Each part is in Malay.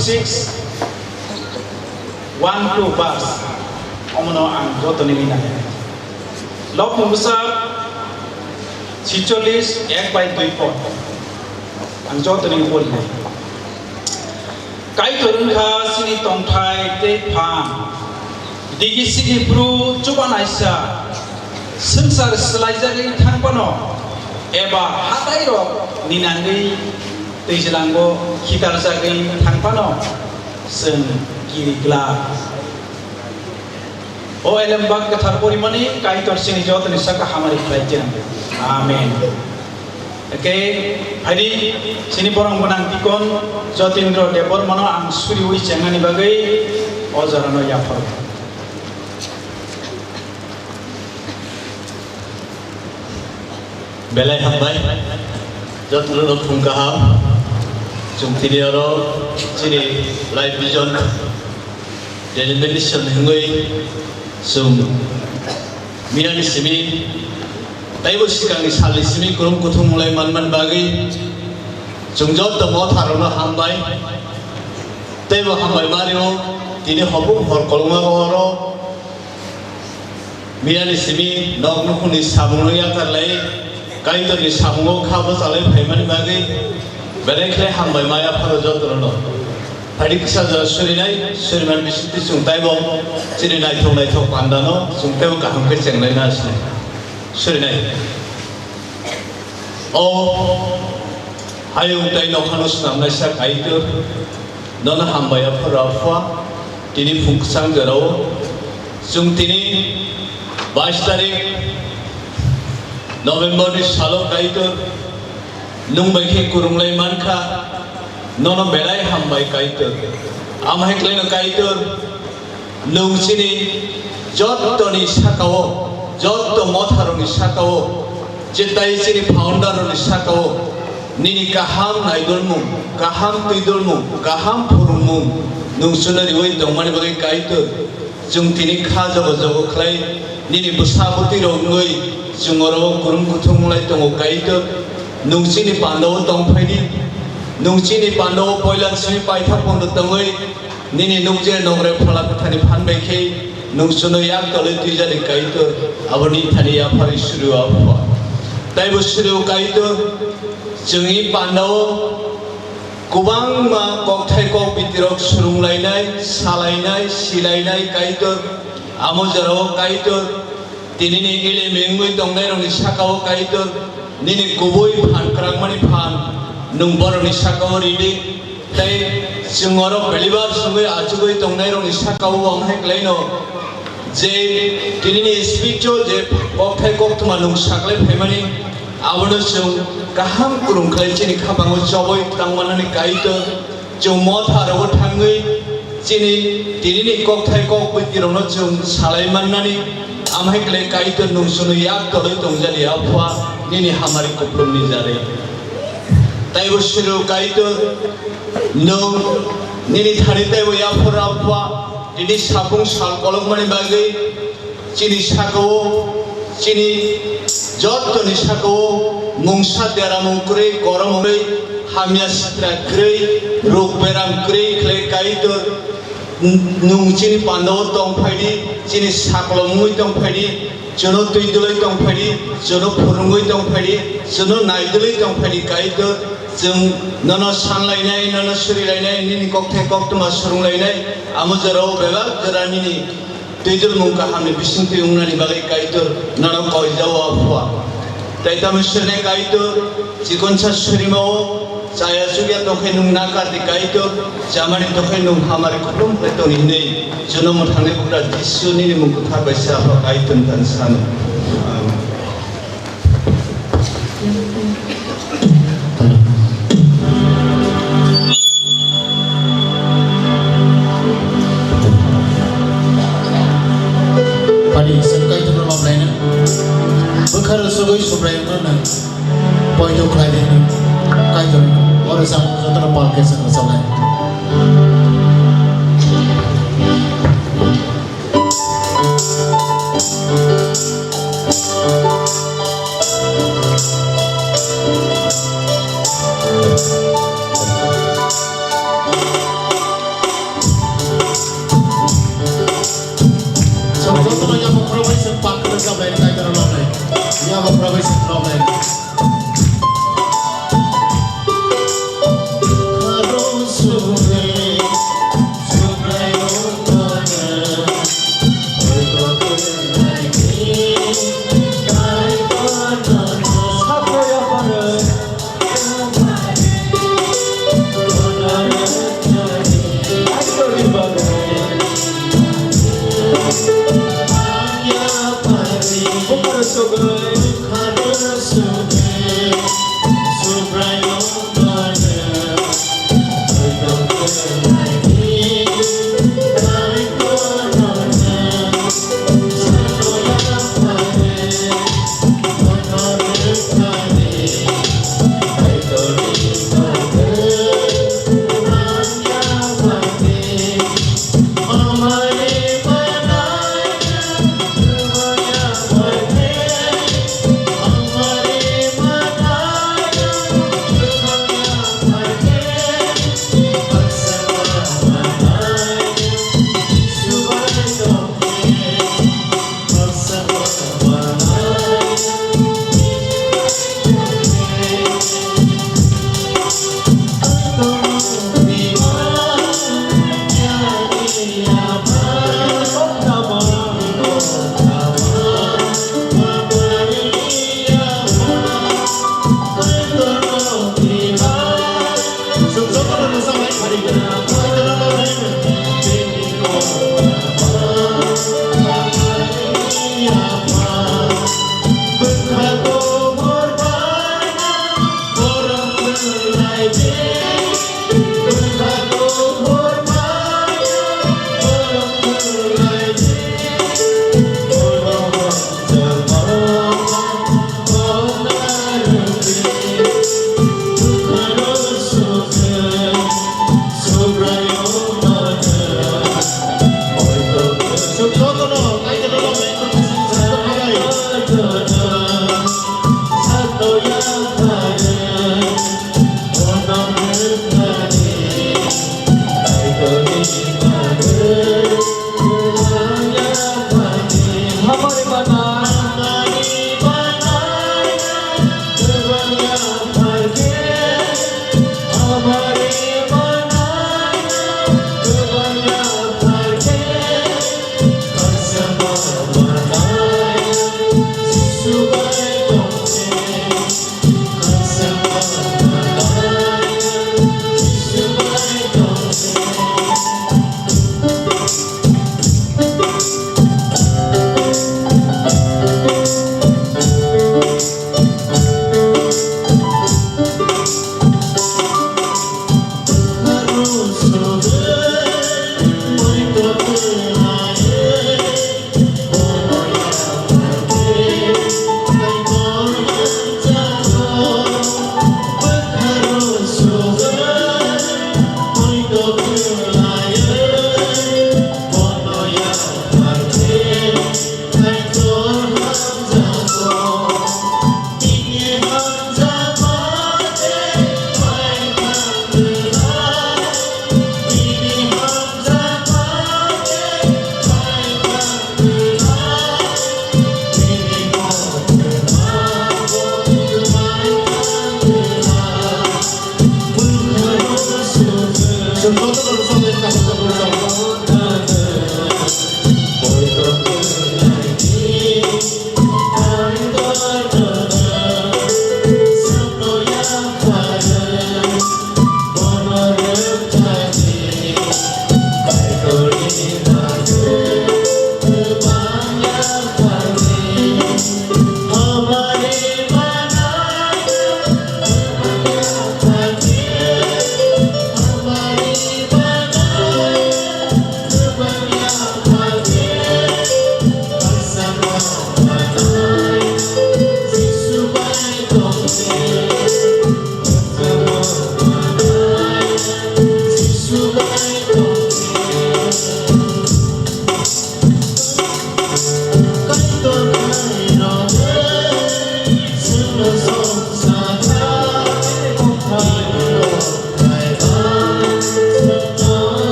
46 1-2 verse omono ang joto ni mina lok musa 46 1/2 pot ang joto ni bol kai turun kha sini tongthai te phang digi sini bru chubanaisa sansar selajari thangpano eba hatai ro ninangi teijelango khitar jagai thangpano sen kirikla o elembak kathar porimani kai tor sini jotni saka hamari khlaijen amen oke hari sini borong bonang tikon jotindro debor mano ang suri ui chengani bagai ojarano yapor belai hambai jotno phungkaham jungtiniaro chini live vision deliberation hingoi sum minani simi taibo sikangni sali simi kurum kuthumulai manman bagi jungjot tomo tharono hambai taibo hambai marino tini hobu hor kolonga horo minani simi noknukuni samuno yakarlai kaito ni samungo khabo salai phaimani bagi berekhle hambai maya pharo jotrono Hari kisah jara surinai suriman bisiti sungtai bom cirinai thok pandano sungtai bo kaham ke cenglai na asne surinai o hayung tai no khanus namnai sa kaitu nona hambaya pharafa tini phungsang jarao sung tini 22 tarik November ni salo kaitu nungbai ke kurunglai mankha nono belai hambai kaitur amai kleno kaitur nungsini jotto ni sakao jotto motharo ni sakao jitai sini founder ni sakao nini kaham naidolmu kaham tuidolmu kaham phurummu nungsunari oi dongmani bagai kaitur jungtini kha jogo jogo khlai nini busabuti rongoi jungoro kurum kuthumlai tongo kaitur nungsini pandaw tongphaini nungchini pando poilan sini paitha pondo tangoi nini nungje nongre phala thani phanbai khe nungsuno yak tole tijani kaito aboni thani ya phari suru apwa taibo suru kaito jungi pando kubang ma kokthai kok bitirok surunglainai salainai silainai kaito amojaro kaito tinini ile mengui tongnai roni sakao kaito nini kuboi phan krangmani phan nung boroni sakao ridi tai jungoro belibar sungai ajugoi tongnai roni sakao amhai klaino je tinini spiritual je kokthai koktuma nung saklai phaimani abono jung kaham kurung khlai chini khabango joboi tangmanani kaito jung motharo thangai chini tinini kokthai kok bitirona jung salai mannani amhai klai kaito nung sunu yak toloi tongjali apwa nini hamari koplomni jare taibo suru kaito nung nini thani taibo ya phorapwa dini sapung sal kolongmani bagai chini sakao chini jotto ni sakao mungsa dera mungkure gorom hoi hamya sitra krei rok beram krei khle kaito nung chini pandaw tongphaidi chini saklomui tongphaidi jono tuidulai tongphaidi jono phurungoi tongphaidi jono naidulai tongphaidi kaito jung nono sanlainai nono surilainai nini kokthai koktuma surunglainai amujaro beba jarani tuidul mungka hamni bisingti ungnani bagai kaitur nono koijao apwa taita musne kaitur jikonsa surimao saya sugya tokhe nung nakar di kaitur jamani tokhe nung hamari kutum petoni nei jono muthane pura disuni ni mungku thabaisa kaitun tan san Bukan sugoi subrayana na pointo khlai ni kai jor ore sam jotra palke sang salai lên tay cho nó lòng này nhà một pro với sự lòng này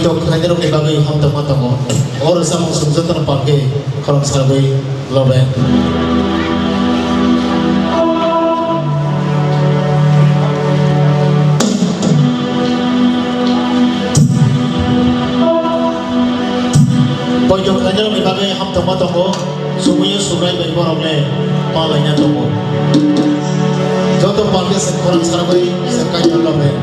Pojok kanjero ni bagai ham tama tamo. Or samong sumjatan pake korang sarbai loben. Pojok kanjero ni bagai ham tama tamo. Semuanya surai bayi borong le palanya tamo. Jodoh pake korang sarbai sekanjero loben.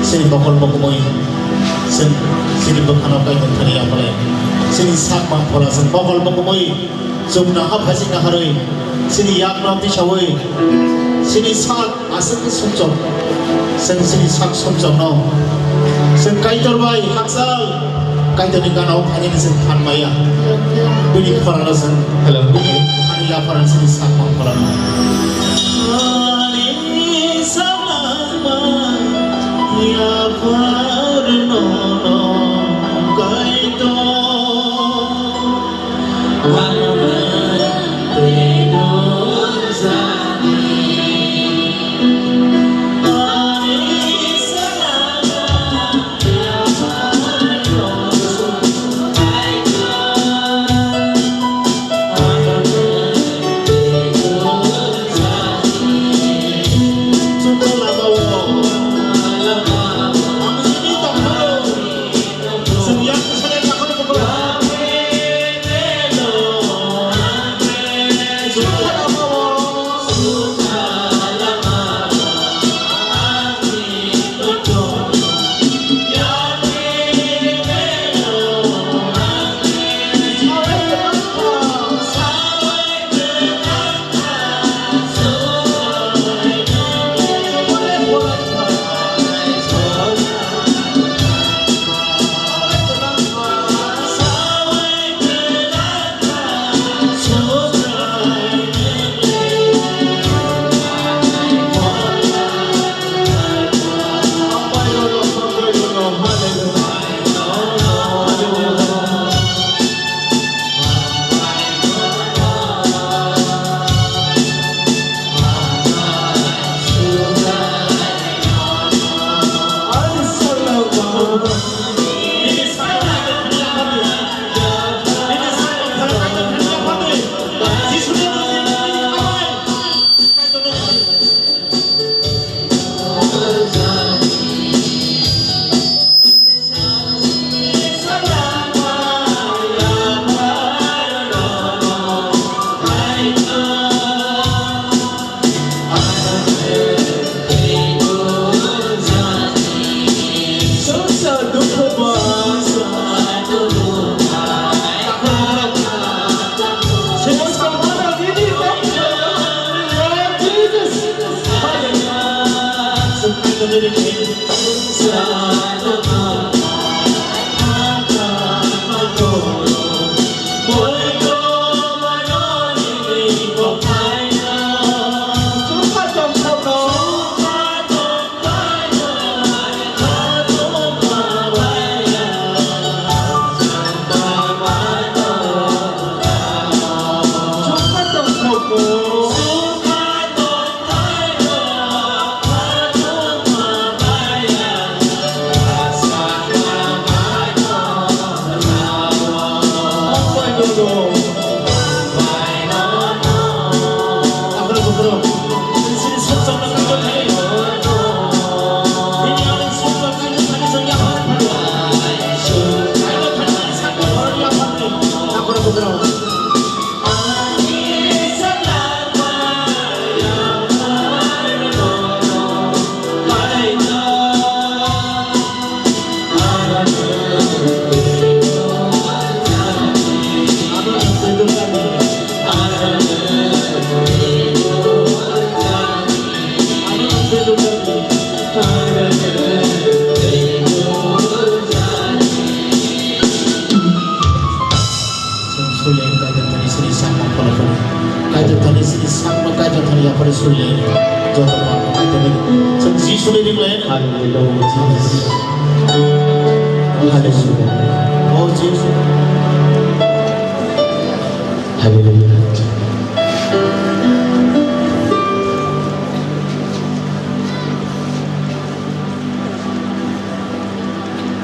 sini bakal bakumoi sini bakal kait tani apalai sini sak mang pola sen bakal bakumoi jumna hap hasi na haroi sini yak nam ti shawoi sini sak asuk sumjom sini sak sumjom no sen kaitor bai haksal kaitor ni kanau phani ni sen phan maya bini phara sen hello ani ya phara sini sak mang pola ani sama ya phar no kaitor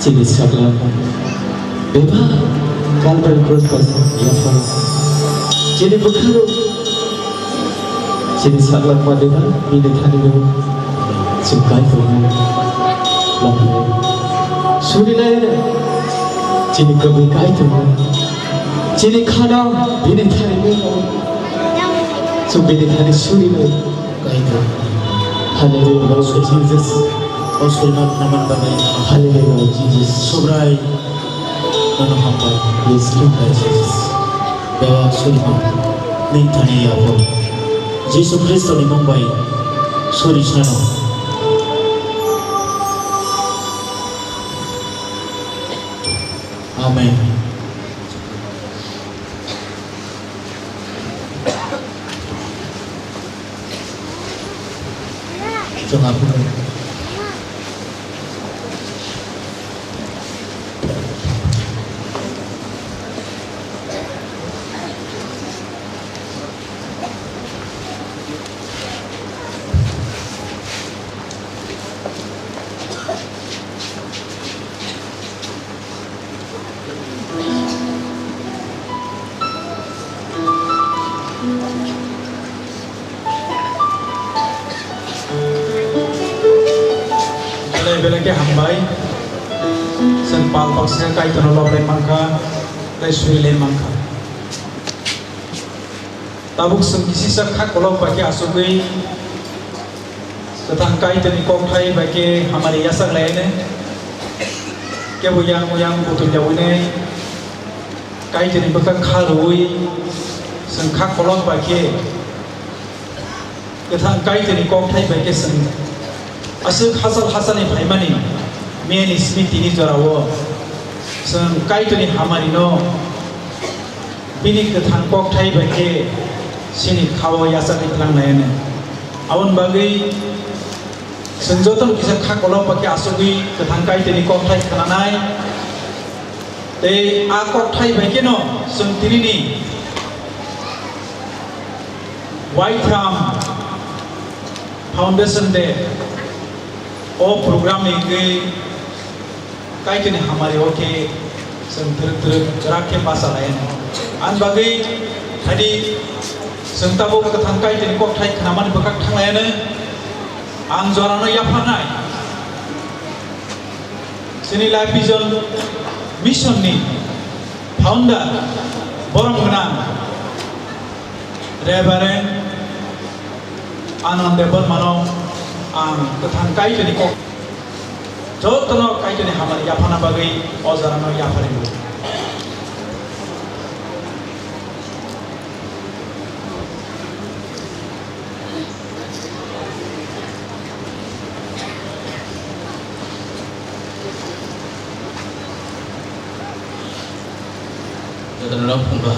Jenis saklam beba kalban cross ya fans jadi bekal jenis saklam beba ini tadi dulu sukai punya lalu suri lain jadi kebekai tu jadi khana ini tadi dulu so ini tadi suri lain kaitu haleluya Jesus O Sulman naman bagay Hallelujah, Jesus. sobray nono hambay Yes, Lord Jesus. Dewa Sulman nintani yapo Jesu Kristo ni Mumbai suri nano Amen. Jangan pun. Belaki hambai sen pal paksa kai tono loble mangka lai suile mangka tabuk sen kisi sa khak kolok baki asugui तथा kai tani kok thai baki hamari yasak laine ke buyang butul jawine kai tani baka kharui sen khak kolok baki तथा kai tani kok thai baki sen asuk hasal ni bhaimani men smiti ni jorawo sang kai tuni hamari no binik the thang kok thai bake sini khawo yasa ni tlang naene awon bagai sanjoton kisa kha kolok bake asugi the thang kai tuni kok thai khananai te a kok thai bake no sang tirini White Ram Foundation Day ओ प्रोग्राम में गए कई जने हमारे ओके संतर जरा के पास आए हैं आन बागी हदी संताबो कथां कई जने को थाई खामान बकक थांलाय ने आं जरानो याफानाय सिनी लाइफ विजन मिशन नि फाउंडर बरमगना रेवरेंड आनंद बर्मानो ang ketang kai jadi kok jotono kai jadi hamar yapana bagai ozarano yaparimu Jotono pumba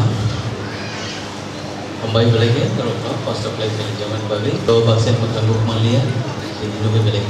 Kembali balik ya, terus pas setelah zaman balik, bawa vaksin untuk malia, jadi juga balik.